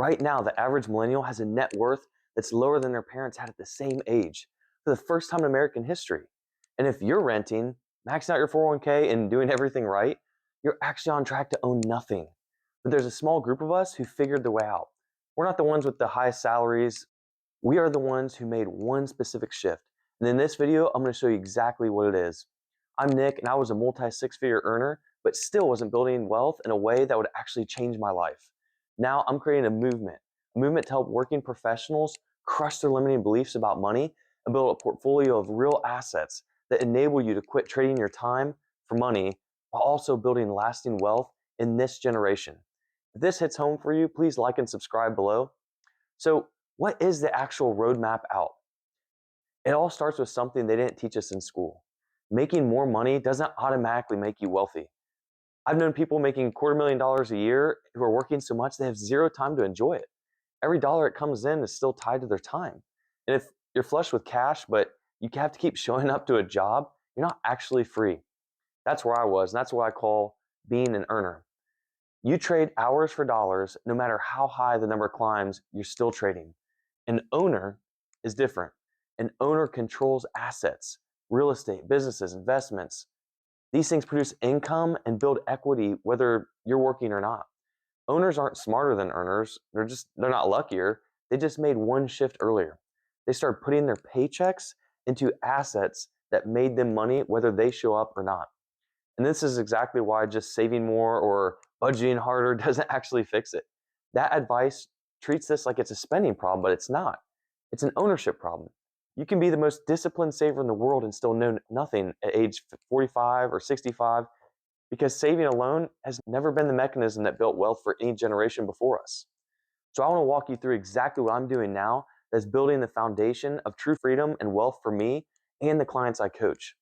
Right now, the average millennial has a net worth that's lower than their parents had at the same age for the first time in American history. And if you're renting, maxing out your 401k and doing everything right, you're actually on track to own nothing. But there's a small group of us who figured the way out. We're not the ones with the highest salaries. We are the ones who made one specific shift. And in this video, I'm going to show you exactly what it is. I'm Nick, and I was a multi-six-figure earner, but still wasn't building wealth in a way that would actually change my life. Now I'm creating a movement to help working professionals crush their limiting beliefs about money and build a portfolio of real assets that enable you to quit trading your time for money while also building lasting wealth in this generation. If this hits home for you, please like and subscribe below. So, what is the actual roadmap out? It all starts with something they didn't teach us in school. Making more money doesn't automatically make you wealthy. I've known people making $250,000 a year who are working so much they have zero time to enjoy it. Every dollar that comes in is still tied to their time. And if you're flush with cash, but you have to keep showing up to a job, you're not actually free. That's where I was, and that's what I call being an earner. You trade hours for dollars. No matter how high the number climbs, you're still trading. An owner is different. An owner controls assets, real estate, businesses, investments. These things produce income and build equity whether you're working or not. Owners aren't smarter than earners. They're not luckier. They just made one shift earlier. They started putting their paychecks into assets that made them money whether they show up or not. And this is exactly why just saving more or budgeting harder doesn't actually fix it. That advice treats this like it's a spending problem, but it's not. It's an ownership problem. You can be the most disciplined saver in the world and still know nothing at age 45 or 65 because saving alone has never been the mechanism that built wealth for any generation before us. So I want to walk you through exactly what I'm doing now that's building the foundation of true freedom and wealth for me and the clients I coach.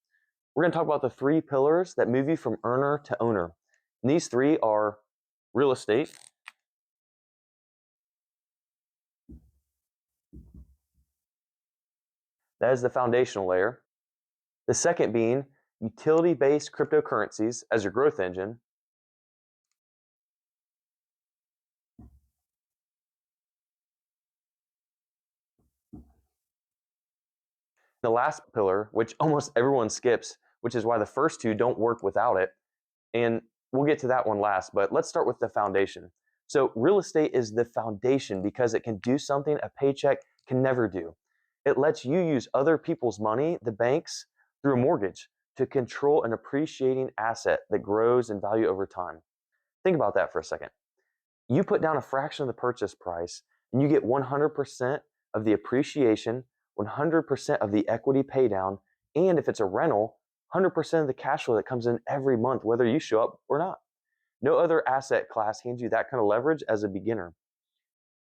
We're going to talk about the three pillars that move you from earner to owner. And these three are real estate, that is the foundational layer. The second being utility-based cryptocurrencies as your growth engine. The last pillar, which almost everyone skips, which is why the first two don't work without it. And we'll get to that one last, but let's start with the foundation. So real estate is the foundation because it can do something a paycheck can never do. It lets you use other people's money, the banks, through a mortgage to control an appreciating asset that grows in value over time. Think about that for a second. You put down a fraction of the purchase price and you get 100% of the appreciation, 100% of the equity pay down, and if it's a rental, 100% of the cash flow that comes in every month, whether you show up or not. No other asset class hands you that kind of leverage as a beginner.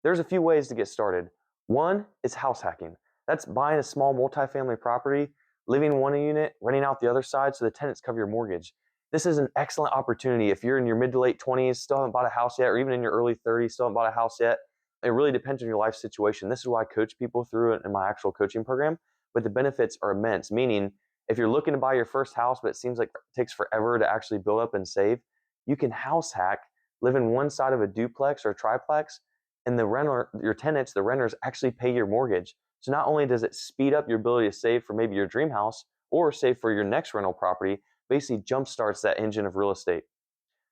There's a few ways to get started. One is house hacking. That's buying a small multifamily property, living in one unit, renting out the other side so the tenants cover your mortgage. This is an excellent opportunity if you're in your mid to late 20s, still haven't bought a house yet, or even in your early 30s, still haven't bought a house yet. It really depends on your life situation. This is why I coach people through it in my actual coaching program, but the benefits are immense, meaning if you're looking to buy your first house, but it seems like it takes forever to actually build up and save, you can house hack, live in one side of a duplex or a triplex, and the renter, your tenants, the renters actually pay your mortgage. So not only does it speed up your ability to save for maybe your dream house or save for your next rental property, basically jumpstarts that engine of real estate.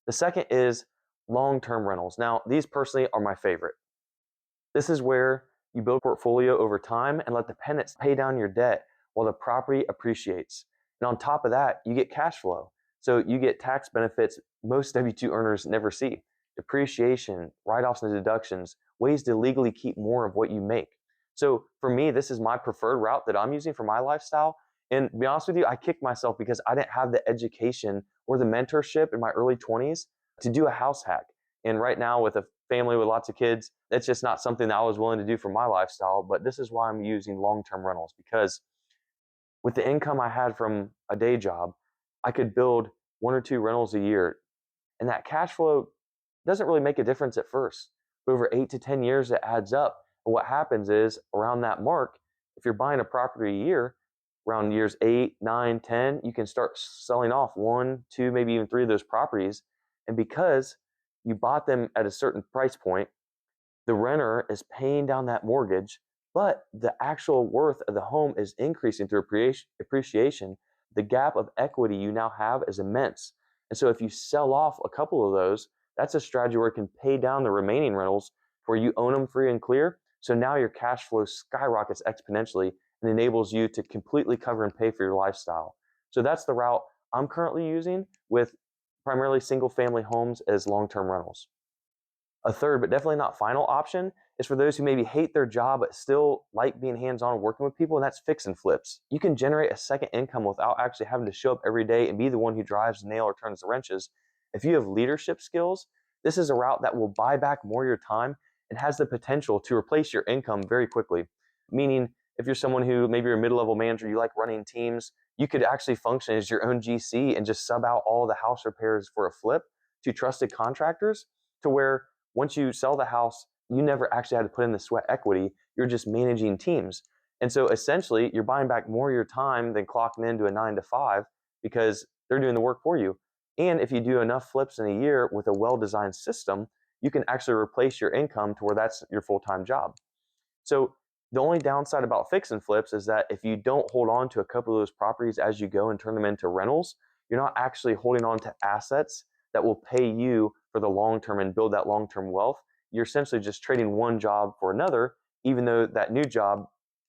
The second is long-term rentals. Now, these personally are my favorite. This is where you build a portfolio over time and let the tenants pay down your debt while the property appreciates. And on top of that, you get cash flow. So you get tax benefits most W-2 earners never see. Depreciation, write-offs and deductions, ways to legally keep more of what you make. So for me, this is my preferred route that I'm using for my lifestyle. And to be honest with you, I kicked myself because I didn't have the education or the mentorship in my early 20s to do a house hack. And right now with a family with lots of kids, that's just not something that I was willing to do for my lifestyle. But this is why I'm using long-term rentals, because with the income I had from a day job, I could build one or two rentals a year. And that cash flow doesn't really make a difference at first. But over 8 to 10 years, it adds up. And what happens is around that mark, if you're buying a property a year, around years 8, 9, 10, you can start selling off 1, 2, maybe even 3 of those properties. And because you bought them at a certain price point, The renter is paying down that mortgage, but the actual worth of the home is increasing through appreciation. The gap of equity you now have is immense. And so if you sell off a couple of those, that's a strategy where it can pay down the remaining rentals where you own them free and clear. So now your cash flow skyrockets exponentially and enables you to completely cover and pay for your lifestyle. So that's the route I'm currently using with primarily single family homes as long-term rentals. A third, but definitely not final option is for those who maybe hate their job but still like being hands-on and working with people, and that's fix and flips. You can generate a second income without actually having to show up every day and be the one who drives the nail or turns the wrenches. If you have leadership skills, this is a route that will buy back more of your time and has the potential to replace your income very quickly. Meaning, if you're someone who maybe you're a mid-level manager, you like running teams, you could actually function as your own GC and just sub out all the house repairs for a flip to trusted contractors, to where once you sell the house, you never actually had to put in the sweat equity. You're just managing teams. And so essentially, you're buying back more of your time than clocking into a 9 to 5 because they're doing the work for you. And if you do enough flips in a year with a well-designed system, you can actually replace your income to where that's your full-time job. So the only downside about fix and flips is that if you don't hold on to a couple of those properties as you go and turn them into rentals, you're not actually holding on to assets that will pay you for the long term and build that long term wealth. You're essentially just trading one job for another, even though that new job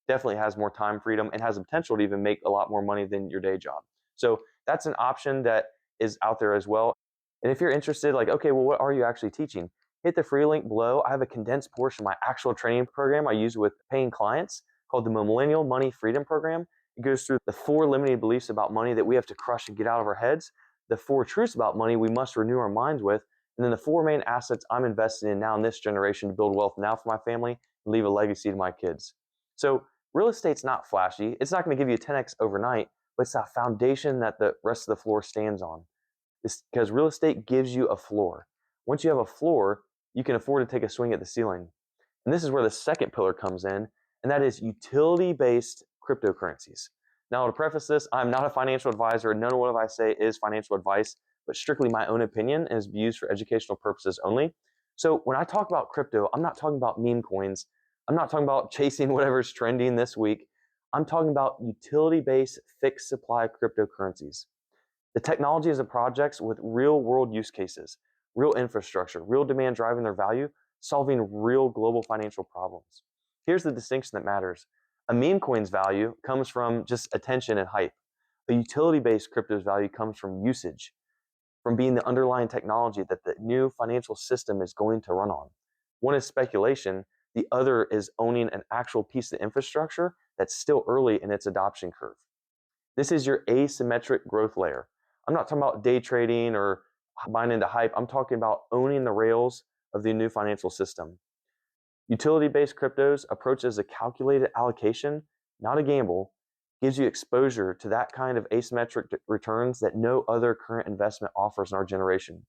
definitely has more time freedom and has the potential to even make a lot more money than your day job. So that's an option that is out there as well. And if you're interested, like, okay, well, what are you actually teaching? Hit the free link below. I have a condensed portion of my actual training program I use with paying clients called the Millennial Money Freedom Program. It goes through the 4 limiting beliefs about money that we have to crush and get out of our heads, the 4 truths about money we must renew our minds with, and then the 4 main assets I'm investing in now in this generation to build wealth now for my family and leave a legacy to my kids. So real estate's not flashy. It's not going to give you a 10x overnight, but it's a foundation that the rest of the floor stands on. It's because real estate gives you a floor. Once you have a floor, you can afford to take a swing at the ceiling. And this is where the second pillar comes in, and that is utility-based cryptocurrencies. Now, to preface this, I'm not a financial advisor. None of what I say is financial advice, but strictly my own opinion and is used for educational purposes only. So when I talk about crypto, I'm not talking about meme coins. I'm not talking about chasing whatever's trending this week. I'm talking about utility-based fixed supply cryptocurrencies. The technology is a projects with real world use cases, real infrastructure, real demand driving their value, solving real global financial problems. Here's the distinction that matters. A meme coin's value comes from just attention and hype. A utility-based crypto's value comes from usage, from being the underlying technology that the new financial system is going to run on. One is speculation, the other is owning an actual piece of infrastructure that's still early in its adoption curve. This is your asymmetric growth layer. I'm not talking about day trading or buying into hype. I'm talking about owning the rails of the new financial system. Utility-based cryptos approaches a calculated allocation, not a gamble, gives you exposure to that kind of asymmetric returns that no other current investment offers in our generation.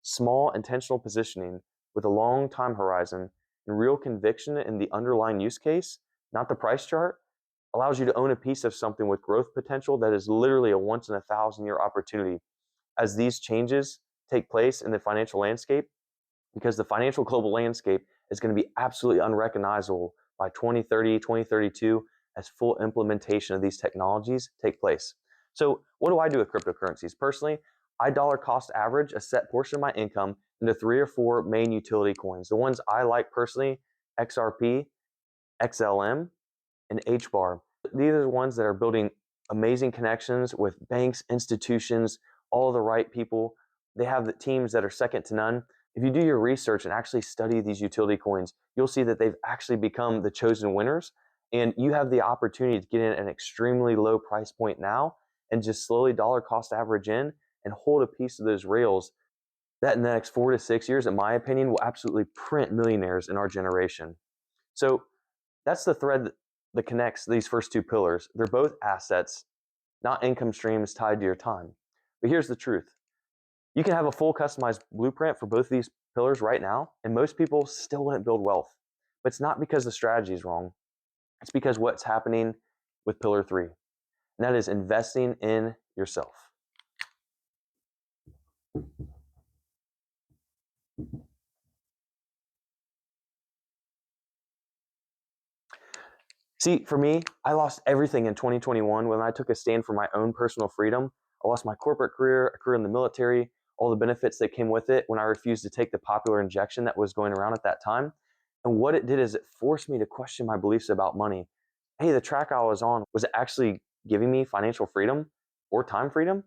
Small intentional positioning with a long time horizon and real conviction in the underlying use case, not the price chart, allows you to own a piece of something with growth potential that is literally a once in a thousand year opportunity. As these changes take place in the financial landscape, because the financial global landscape is going to be absolutely unrecognizable by 2030, 2032 as full implementation of these technologies take place. So what do I do with cryptocurrencies? Personally, I dollar cost average a set portion of my income into 3 or 4 main utility coins. The ones I like personally, XRP, XLM, and HBAR. These are the ones that are building amazing connections with banks, institutions, all the right people. They have the teams that are second to none. If you do your research and actually study these utility coins, you'll see that they've actually become the chosen winners. And you have the opportunity to get in at an extremely low price point now and just slowly dollar cost average in and hold a piece of those rails that in the next 4 to 6 years, in my opinion, will absolutely print millionaires in our generation. So that's the thread that connects these first 2 pillars. They're both assets, not income streams tied to your time. But here's the truth. You can have a full customized blueprint for both of these pillars right now, and most people still wouldn't build wealth. But it's not because the strategy is wrong. It's because what's happening with pillar 3, and that is investing in yourself. See, for me, I lost everything in 2021 when I took a stand for my own personal freedom. I lost my corporate career, a career in the military, all the benefits that came with it when I refused to take the popular injection that was going around at that time. And what it did is it forced me to question my beliefs about money. Hey, the track I was on, was it actually giving me financial freedom or time freedom?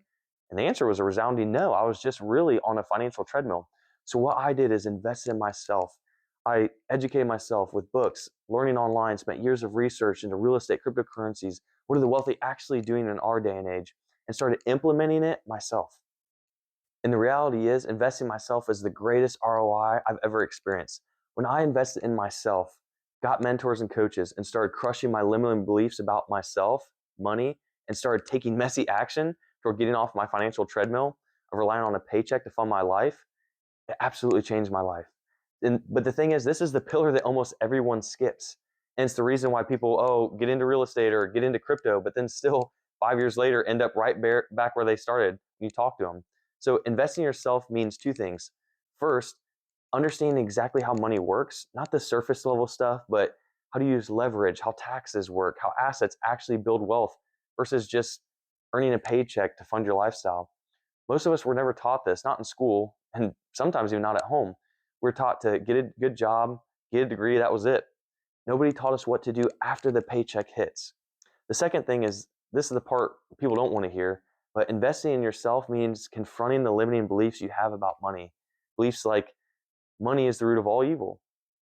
And the answer was a resounding no. I was just really on a financial treadmill. So what I did is invested in myself. I educated myself with books, learning online, spent years of research into real estate, cryptocurrencies. What are the wealthy actually doing in our day and age? And started implementing it myself. And the reality is, investing in myself is the greatest ROI I've ever experienced. When I invested in myself, got mentors and coaches, and started crushing my limiting beliefs about myself, money, and started taking messy action toward getting off my financial treadmill of relying on a paycheck to fund my life, it absolutely changed my life. But the thing is, this is the pillar that almost everyone skips. And it's the reason why people, get into real estate or get into crypto, but then still 5 years later end up right back where they started when you talk to them. So investing in yourself means two things. First, understanding exactly how money works, not the surface level stuff, but how to use leverage, how taxes work, how assets actually build wealth versus just earning a paycheck to fund your lifestyle. Most of us were never taught this, not in school, and sometimes even not at home. We're taught to get a good job, get a degree, that was it. Nobody taught us what to do after the paycheck hits. The second thing is, this is the part people don't want to hear, but investing in yourself means confronting the limiting beliefs you have about money. Beliefs like money is the root of all evil.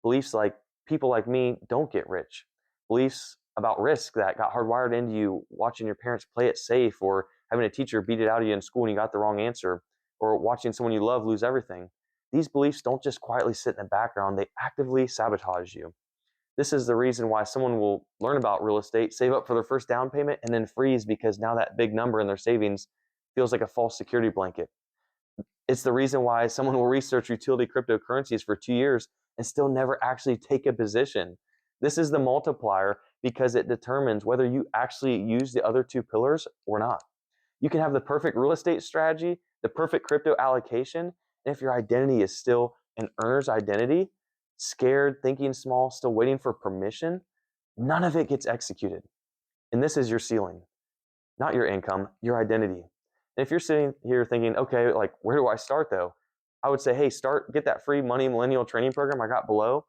Beliefs like people like me don't get rich. Beliefs about risk that got hardwired into you watching your parents play it safe, or having a teacher beat it out of you in school and you got the wrong answer, or watching someone you love lose everything. These beliefs don't just quietly sit in the background, they actively sabotage you. This is the reason why someone will learn about real estate, save up for their first down payment, and then freeze because now that big number in their savings feels like a false security blanket. It's the reason why someone will research utility cryptocurrencies for 2 years and still never actually take a position. This is the multiplier because it determines whether you actually use the other two pillars or not. You can have the perfect real estate strategy, the perfect crypto allocation, and if your identity is still an earner's identity, scared, thinking small, still waiting for permission, none of it gets executed. And this is your ceiling, not your income, your identity. And if you're sitting here thinking, okay, like where do I start though? I would say, hey, get that free money millennial training program I got below.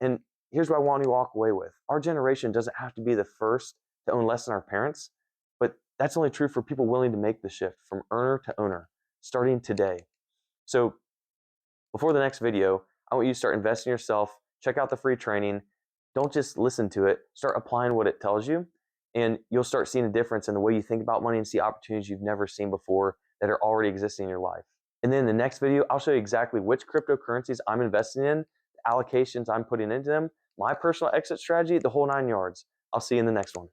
And here's what I want you to walk away with. Our generation doesn't have to be the first to own less than our parents, but that's only true for people willing to make the shift from earner to owner, starting today. So before the next video, I want you to start investing in yourself, check out the free training. Don't just listen to it, start applying what it tells you, and you'll start seeing a difference in the way you think about money and see opportunities you've never seen before that are already existing in your life. And then in the next video, I'll show you exactly which cryptocurrencies I'm investing in, the allocations I'm putting into them, my personal exit strategy, the whole 9 yards. I'll see you in the next one.